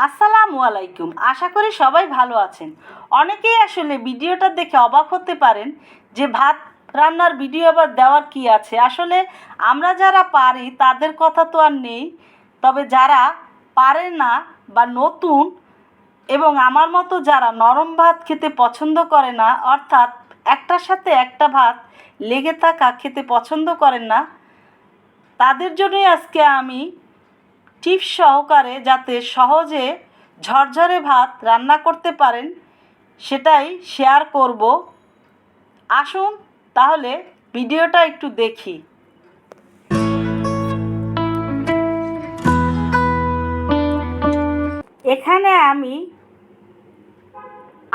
আসসালামু আলাইকুম। আশা করি সবাই ভালো আছেন। অনেকেই আসলে ভিডিওটা দেখে অবাক হতে পারেন যে ভাত রান্নার ভিডিও আবার দেওয়ার কি আছে। আসলে আমরা যারা পারি তাদের কথা তো আর নেই, তবে যারা পারে না বা নতুন এবং আমার মতো যারা নরম ভাত খেতে পছন্দ করে না, অর্থাৎ একটার সাথে একটা ভাত লেগে থাকা খেতে পছন্দ করেন না, তাদের জন্যই আজকে আমি টিপস সহকারে যাতে সহজে ঝরঝরে ভাত রান্না করতে পারেন সেটাই শেয়ার করব। আসুন তাহলে ভিডিওটা একটু দেখি। এখানে আমি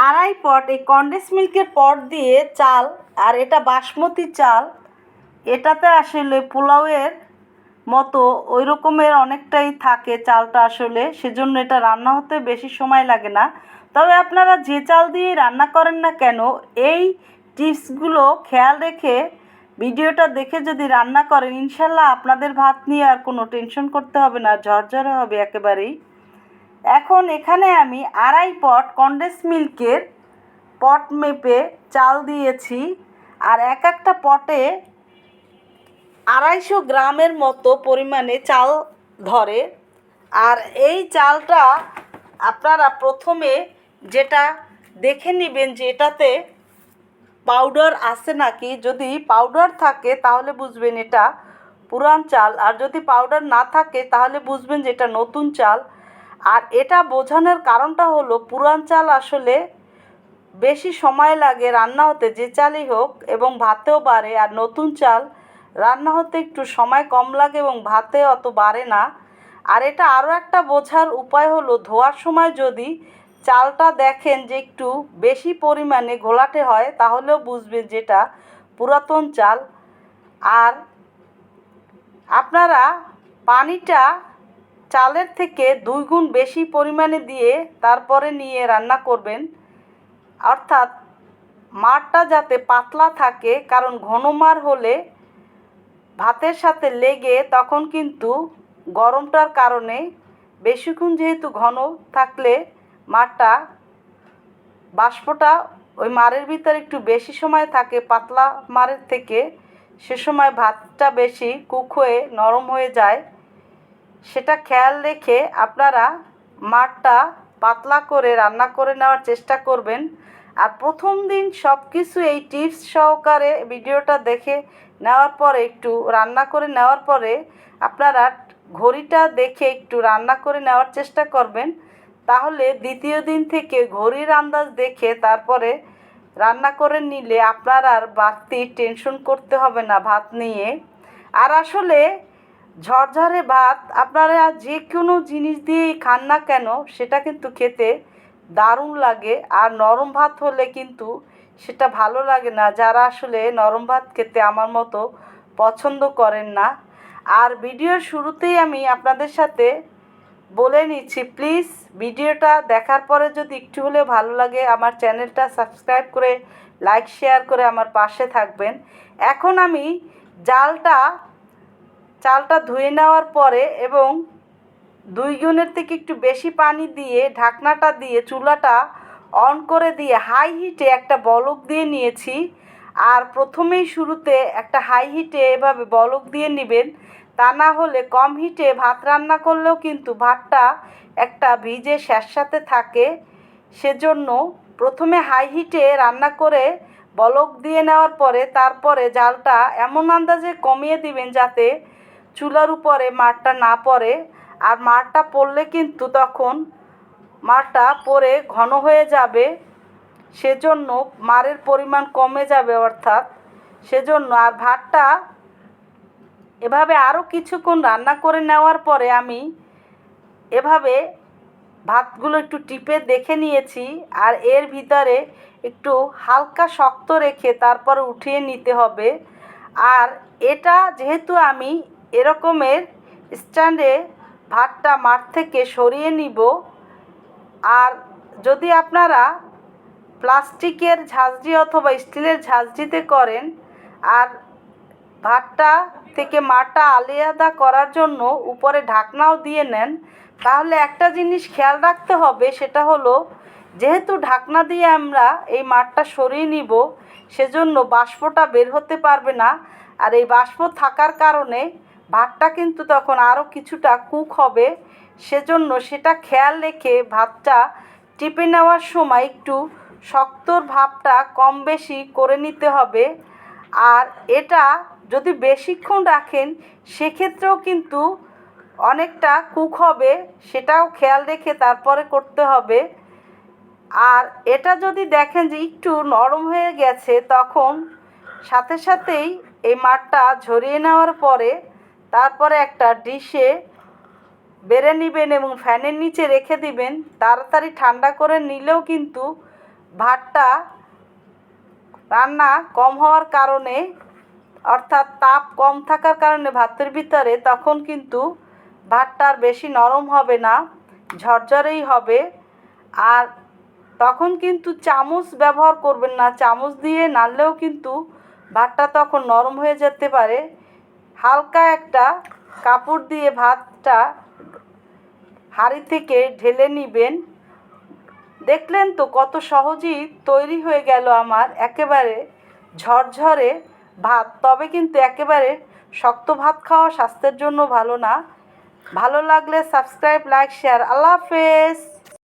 আড়াই পট এই কনডেন্স মিল্কের পট দিয়ে চাল, আর এটা বাসমতি চাল, এটাতে আসলে পোলাওয়ের মতো ওই রকমের অনেকটাই থাকে চালটা, আসলে সেজন্য এটা রান্না হতে বেশি সময় লাগে না। তবে আপনারা যে চাল দিয়ে রান্না করেন না কেন, এই টিপসগুলো খেয়াল রেখে ভিডিওটা দেখে যদি রান্না করেন, ইনশাল্লাহ আপনাদের ভাত নিয়ে আর কোনো টেনশন করতে হবে না, ঝরঝরে হবে একেবারেই। এখন এখানে আমি আড়াই পট কনডেন্স মিল্কের পট মেপে চাল দিয়েছি, আর এক একটা পটে 250 গ্রামের মতো পরিমাণে চাল ধরে। আর এই চালটা আপনারা প্রথমে যেটা দেখে নেবেন যে এটাতে পাউডার আছে নাকি। যদি পাউডার থাকে তাহলে বুঝবেন এটা পুরান চাল, আর যদি পাউডার না থাকে তাহলে বুঝবেন যে এটা নতুন চাল। আর এটা বোঝানোর কারণটা হলো, পুরান চাল আসলে বেশি সময় লাগে রান্না হতে, যে চালই হোক, এবং ভাতেও বাড়ে। আর নতুন চাল রান্না হতে একটু সময় কম লাগে এবং ভাতে অত বাড়ে না। আর এটা আরও একটা বোঝার উপায় হলো, ধোয়ার সময় যদি চালটা দেখেন যে একটু বেশি পরিমাণে ঘোলাটে হয়, তাহলেও বুঝবেন যেটা পুরাতন চাল। আর আপনারা পানিটা চালের থেকে 2 গুণ বেশি পরিমাণে দিয়ে তারপরে নিয়ে রান্না করবেন, অর্থাৎ মাড়টা যাতে পাতলা থাকে, কারণ ঘন মাড় হলে ভাতের সাথে লেগে তখন কিন্তু গরমটার কারণে বেশিক্ষণ যেহেতু ঘন থাকলে মাড়টা বাষ্পটা ওই মাড়ের ভিতরে একটু বেশি সময় থাকে পাতলা মাড়ের থেকে, সে সময় ভাতটা বেশি কুক হয়ে নরম হয়ে যায়। সেটা খেয়াল রেখে আপনারা মাড়টা পাতলা করে রান্না করে নেওয়ার চেষ্টা করবেন। আর প্রথম দিন সব কিছু এই টিপস সহকারে ভিডিওটা দেখে নেওয়ার পরে, একটু রান্না করে নেওয়ার পরে আপনারা ঘড়িটা দেখে একটু রান্না করে নেওয়ার চেষ্টা করবেন। তাহলে দ্বিতীয় দিন থেকে ঘড়ির আন্দাজ দেখে তারপরে রান্না করে নিলে আপনার আর বাড়তি টেনশন করতে হবে না ভাত নিয়ে। আর আসলে ঝরঝরে ভাত আপনারা যে কোনো জিনিস দিয়েই খান না কেন, সেটা কিন্তু খেতে দারুণ লাগে। আর নরম ভাত হলে কিন্তু সেটা ভালো লাগে না, যারা আসলে নরম ভাত খেতে আমার মতো পছন্দ করেন না। আর ভিডিওর শুরুতেই আমি আপনাদের সাথে বলে নিচ্ছি, প্লিজ ভিডিওটা দেখার পরে যদি একটু হলেও ভালো লাগে, আমার চ্যানেলটা সাবস্ক্রাইব করে লাইক শেয়ার করে আমার পাশে থাকবেন। এখন আমি চালটা ধুয়ে নেওয়ার পরে এবং 2 গুণের থেকে একটু বেশি পানি দিয়ে ঢাকনাটা দিয়ে চুলাটা অন করে দিয়ে হাই হিটে একটা বলক দিয়ে নিয়েছি। আর প্রথমেই শুরুতে একটা হাই হিটে এভাবে বলক দিয়ে নেবেন, তা না হলে কম হিটে ভাত রান্না করলেও কিন্তু ভাতটা একটা ভিজে স্যাঁতস্যাঁতে থাকে। সেজন্য প্রথমে হাই হিটে রান্না করে বলক দিয়ে নেওয়ার পরে তারপরে জালটা এমন আন্দাজে কমিয়ে দিবেন যাতে চুলার উপরে মাড়টা না পড়ে। আর মাড়টা পড়লে কিন্তু তখন মাড়টা পড়ে ঘন হয়ে যাবে, সেজন্য মাড়ের পরিমাণ কমে যাবে অর্থাৎ, সেজন্য। আর ভাতটা এভাবে আরও কিছুক্ষণ রান্না করে নেওয়ার পরে আমি এভাবে ভাতগুলো একটু টিপে দেখে নিয়েছি। আর এর ভিতরে একটু হালকা শক্ত রেখে তারপরে উঠিয়ে নিতে হবে। আর এটা যেহেতু আমি এরকমের স্ট্যান্ডে ভাতটা মাড় থেকে সরিয়ে নিব, আর যদি আপনারা প্লাস্টিকের ঝাঁঝরি অথবা স্টিলের ঝাঁঝরিতে করেন, আর ভাতটা থেকে মাড়টা আলাদা করার জন্য উপরে ঢাকনাও দিয়ে নেন, তাহলে একটা জিনিস খেয়াল রাখতে হবে, সেটা হলো যেহেতু ঢাকনা দিয়ে আমরা এই মাঠটা সরিয়ে নিব, সেজন্য বাষ্পটা বের হতে পারবে না। আর এই বাষ্প থাকার কারণে ভাতটা কিন্তু তখন আরও কিছুটা কুক হবে। সেজন্য সেটা খেয়াল রেখে ভাতটা টিপে নেওয়ার সময় একটু শক্তর ভাবটা কম বেশি করে নিতে হবে। আর এটা যদি বেশিক্ষণ রাখেন সেক্ষেত্রেও কিন্তু অনেকটা কুক হবে, সেটাও খেয়াল রেখে তারপরে করতে হবে। আর এটা যদি দেখেন যে একটু নরম হয়ে গেছে, তখন সাথে সাথেই এই মাঠটা ঝরিয়ে নেওয়ার পরে তারপরে একটা ডিশে বেড়ে নেবেন এবং ফ্যানের নিচে রেখে দিবেন। তাড়াতাড়ি ঠান্ডা করে নিলেও কিন্তু ভাতটা রান্না কম হওয়ার কারণে, অর্থাৎ তাপ কম থাকার কারণে ভাতের ভিতরে, তখন কিন্তু ভাতটা আর বেশি নরম হবে না, ঝরঝরেই হবে। আর তখন কিন্তু চামচ ব্যবহার করবেন না, চামচ দিয়ে নাড়লেও কিন্তু ভাতটা তখন নরম হয়ে যেতে পারে। হালকা একটা কাপড় দিয়ে ভাতটা হাঁড়ি থেকে ঢেলে নেবেন। দেখলেন তো কত সহজেই তৈরি হয়ে গেল আমার একেবারে ঝরঝরে ভাত। তবে কিন্তু একেবারে শক্ত ভাত খাওয়া স্বাস্থ্যের জন্য ভালো না। ভালো লাগলে সাবস্ক্রাইব, লাইক, শেয়ার। আল্লাহ হাফেজ।